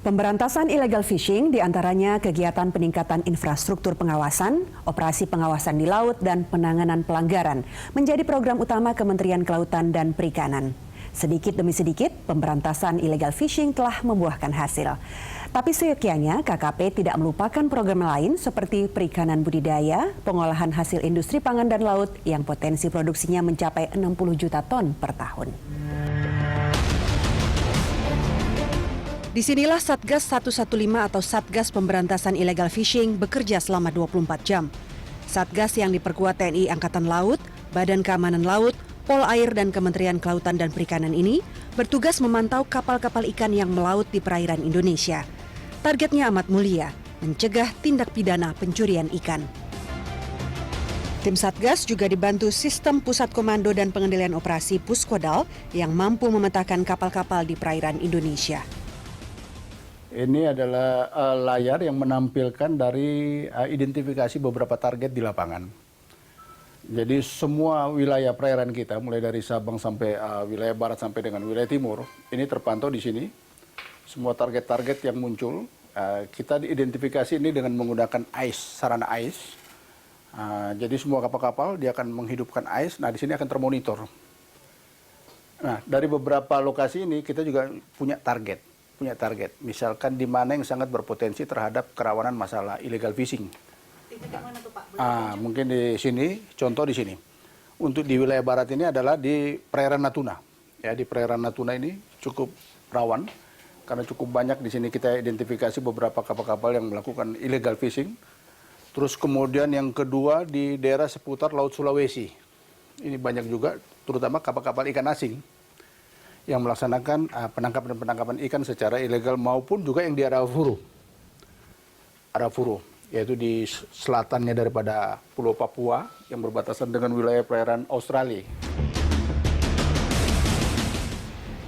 Pemberantasan illegal fishing diantaranya kegiatan peningkatan infrastruktur pengawasan, operasi pengawasan di laut, dan penanganan pelanggaran menjadi program utama Kementerian Kelautan dan Perikanan. Sedikit demi sedikit, pemberantasan illegal fishing telah membuahkan hasil. Tapi seyogyanya KKP tidak melupakan program lain seperti perikanan budidaya, pengolahan hasil industri pangan dan laut yang potensi produksinya mencapai 60 juta ton per tahun. Disinilah Satgas 115 atau Satgas Pemberantasan Illegal Fishing bekerja selama 24 jam. Satgas yang diperkuat TNI Angkatan Laut, Badan Keamanan Laut, Polair dan Kementerian Kelautan dan Perikanan ini bertugas memantau kapal-kapal ikan yang melaut di perairan Indonesia. Targetnya amat mulia, mencegah tindak pidana pencurian ikan. Tim Satgas juga dibantu sistem Pusat Komando dan Pengendalian Operasi Puskodal yang mampu memetakan kapal-kapal di perairan Indonesia. Ini adalah layar yang menampilkan dari identifikasi beberapa target di lapangan. Jadi semua wilayah perairan kita, mulai dari Sabang sampai wilayah barat sampai dengan wilayah timur, ini terpantau di sini. Semua target-target yang muncul, kita diidentifikasi ini dengan menggunakan AIS, sarana AIS. Jadi semua kapal-kapal dia akan menghidupkan AIS, nah di sini akan termonitor. Nah dari beberapa lokasi ini kita juga punya target. Misalkan di mana yang sangat berpotensi terhadap kerawanan masalah illegal fishing. Titik mana tuh Pak? Mungkin di sini, contoh di sini. Untuk di wilayah barat ini adalah di perairan Natuna. Ya, di perairan Natuna ini cukup rawan karena cukup banyak di sini kita identifikasi beberapa kapal-kapal yang melakukan illegal fishing. Terus kemudian yang kedua di daerah seputar Laut Sulawesi. Ini banyak juga, terutama kapal-kapal ikan asing yang melaksanakan penangkapan ikan secara ilegal maupun juga yang di Arafuru, yaitu di selatannya daripada Pulau Papua yang berbatasan dengan wilayah perairan Australia.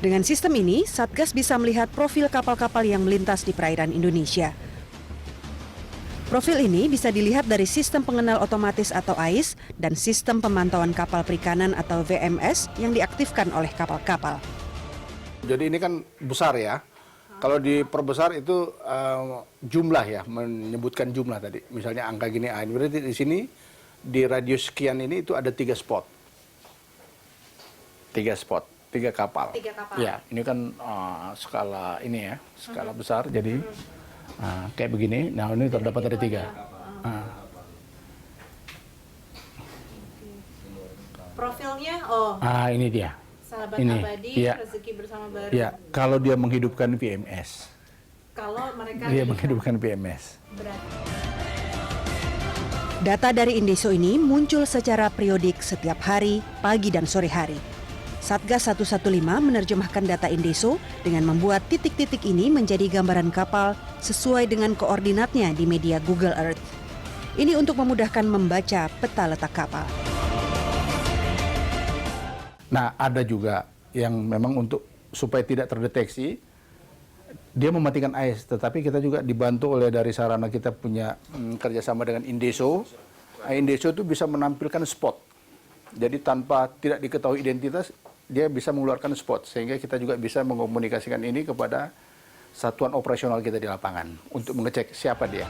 Dengan sistem ini, Satgas bisa melihat profil kapal-kapal yang melintas di perairan Indonesia. Profil ini bisa dilihat dari sistem pengenal otomatis atau AIS dan sistem pemantauan kapal perikanan atau VMS yang diaktifkan oleh kapal-kapal. Jadi ini kan besar ya. Kalau diperbesar itu jumlah ya, menyebutkan jumlah tadi. Misalnya angka gini, berarti di sini di radius sekian ini itu ada 3 spot. 3 kapal. 3 kapal. Ya, ini kan skala ini ya, skala besar. Jadi kayak begini. Nah ini terdapat ada 3. Profilnya, Ini dia. Sahabat ini, Abadi, ya. Rezeki Bersama Baru. Ya, kalau dia menghidupkan VMS. Kalau mereka Dia menghidupkan VMS. Data dari Indeso ini muncul secara periodik setiap hari, pagi dan sore hari. Satgas 115 menerjemahkan data Indeso dengan membuat titik-titik ini menjadi gambaran kapal sesuai dengan koordinatnya di media Google Earth. Ini untuk memudahkan membaca peta letak kapal. Nah, ada juga yang memang untuk supaya tidak terdeteksi, dia mematikan AIS. Tetapi kita juga dibantu oleh dari sarana kita punya kerjasama dengan Indeso. Indeso itu bisa menampilkan spot. Jadi tanpa tidak diketahui identitas, dia bisa mengeluarkan spot. Sehingga kita juga bisa mengkomunikasikan ini kepada satuan operasional kita di lapangan untuk mengecek siapa dia.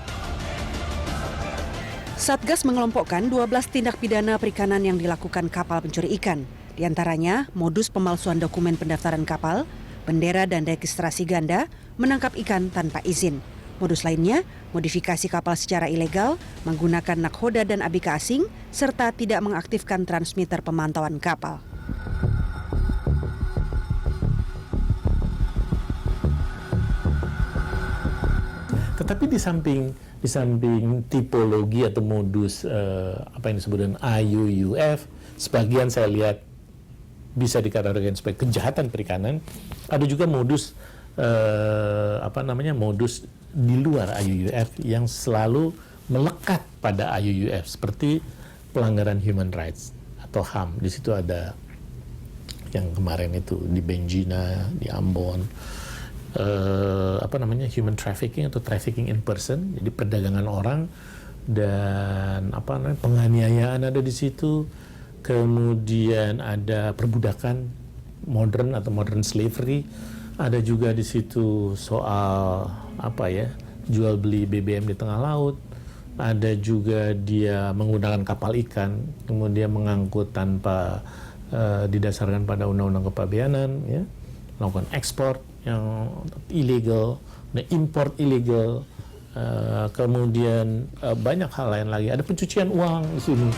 Satgas mengelompokkan 12 tindak pidana perikanan yang dilakukan kapal pencuri ikan. Di antaranya modus pemalsuan dokumen pendaftaran kapal, bendera dan registrasi ganda, menangkap ikan tanpa izin. Modus lainnya, modifikasi kapal secara ilegal, menggunakan nakhoda dan ABK asing, serta tidak mengaktifkan transmitter pemantauan kapal. Tetapi di samping tipologi atau modus apa yang disebut dengan IUUF, sebagian saya lihat bisa dikategorikan sebagai kejahatan perikanan. Ada juga modus modus di luar IUUF yang selalu melekat pada IUUF seperti pelanggaran human rights atau HAM. Di situ ada yang kemarin itu di Benjina, di Ambon, human trafficking atau trafficking in person, jadi perdagangan orang, dan penganiayaan ada di situ. Kemudian ada perbudakan modern atau modern slavery, Ada juga di situ soal jual beli BBM di tengah laut. Ada juga dia menggunakan kapal ikan, kemudian mengangkut tanpa didasarkan pada undang-undang kepabeanan, ya, melakukan ekspor yang ilegal, import ilegal, kemudian banyak hal lain lagi. Ada pencucian uang di sini.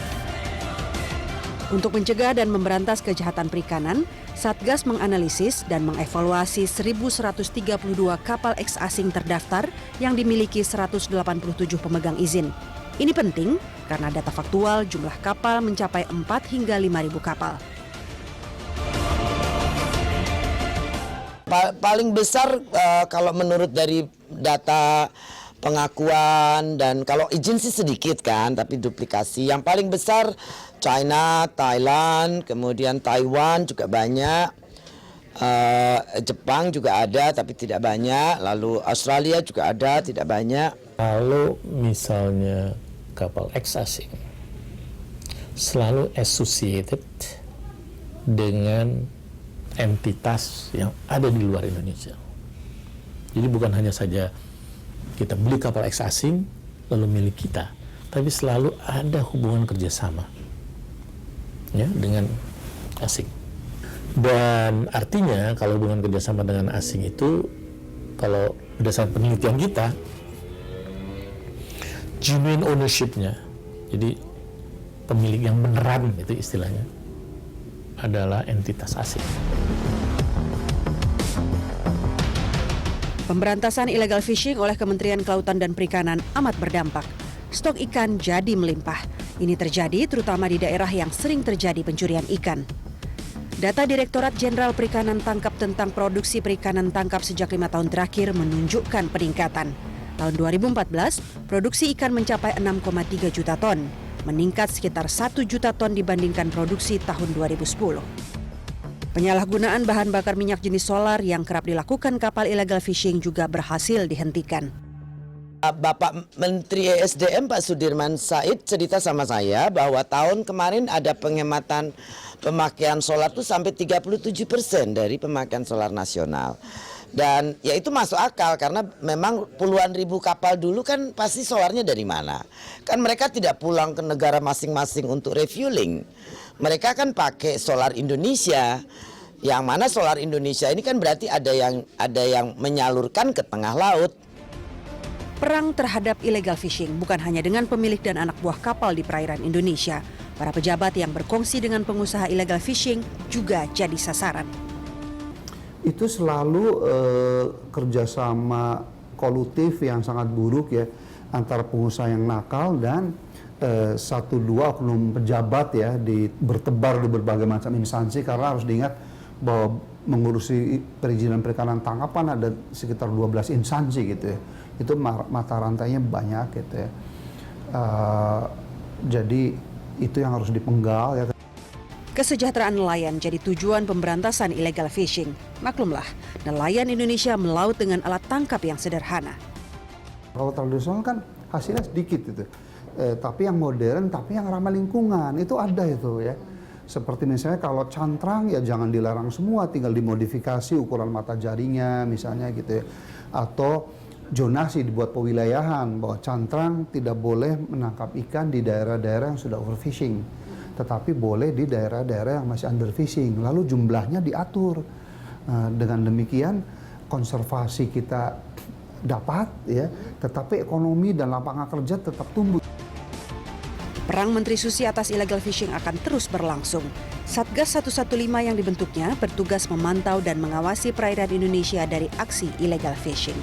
Untuk mencegah dan memberantas kejahatan perikanan, Satgas menganalisis dan mengevaluasi 1.132 kapal eks asing terdaftar yang dimiliki 187 pemegang izin. Ini penting karena data faktual jumlah kapal mencapai 4 hingga 5.000 kapal. Paling besar kalau menurut dari data pengakuan, dan kalau izin sih sedikit kan, tapi duplikasi. Yang paling besar China, Thailand, kemudian Taiwan juga banyak, Jepang juga ada tapi tidak banyak, lalu Australia juga ada tidak banyak. Kalau misalnya kapal eks asing selalu associated dengan entitas yang ada di luar Indonesia. Jadi bukan hanya saja kita beli kapal eks asing lalu milik kita, tapi selalu ada hubungan kerjasama, ya, dengan asing. Dan artinya kalau hubungan kerjasama dengan asing itu, kalau berdasarkan penelitian kita, genuine ownership-nya, jadi pemilik yang beneran itu istilahnya, adalah entitas asing. Pemberantasan illegal fishing oleh Kementerian Kelautan dan Perikanan amat berdampak. Stok ikan jadi melimpah. Ini terjadi terutama di daerah yang sering terjadi pencurian ikan. Data Direktorat Jenderal Perikanan Tangkap tentang produksi perikanan tangkap sejak 5 tahun terakhir menunjukkan peningkatan. Tahun 2014, produksi ikan mencapai 6,3 juta ton, meningkat sekitar 1 juta ton dibandingkan produksi tahun 2010. Penyalahgunaan bahan bakar minyak jenis solar yang kerap dilakukan kapal illegal fishing juga berhasil dihentikan. Bapak Menteri ESDM Pak Sudirman Said cerita sama saya bahwa tahun kemarin ada penghematan pemakaian solar itu sampai 37% dari pemakaian solar nasional. Dan ya itu masuk akal karena memang puluhan ribu kapal dulu kan pasti solarnya dari mana. Kan mereka tidak pulang ke negara masing-masing untuk refueling. Mereka kan pakai solar Indonesia. Yang mana solar Indonesia ini kan berarti ada yang menyalurkan ke tengah laut. Perang terhadap illegal fishing bukan hanya dengan pemilik dan anak buah kapal di perairan Indonesia. Para pejabat yang berkongsi dengan pengusaha illegal fishing juga jadi sasaran. Itu selalu kerjasama kolutif yang sangat buruk ya antara pengusaha yang nakal dan 1-2 oknum pejabat ya bertebar di berbagai macam instansi, karena harus diingat bahwa mengurusi perizinan perikanan tangkapan ada sekitar 12 instansi gitu ya. Itu mata rantainya banyak gitu ya. Jadi itu yang harus dipenggal ya. Kesejahteraan nelayan jadi tujuan pemberantasan illegal fishing. Maklumlah, nelayan Indonesia melaut dengan alat tangkap yang sederhana. Kalau tradisional kan hasilnya sedikit itu. Tapi yang modern, tapi yang ramah lingkungan, itu ada itu ya. Seperti misalnya kalau cantrang ya jangan dilarang semua, tinggal dimodifikasi ukuran mata jaringnya misalnya gitu ya. Atau zonasi dibuat pewilayahan bahwa cantrang tidak boleh menangkap ikan di daerah-daerah yang sudah overfishing, tetapi boleh di daerah-daerah yang masih underfishing. Lalu jumlahnya diatur. Dengan demikian konservasi kita dapat ya, tetapi ekonomi dan lapangan kerja tetap tumbuh. Perang Menteri Susi atas illegal fishing akan terus berlangsung. Satgas 115 yang dibentuknya bertugas memantau dan mengawasi perairan Indonesia dari aksi illegal fishing.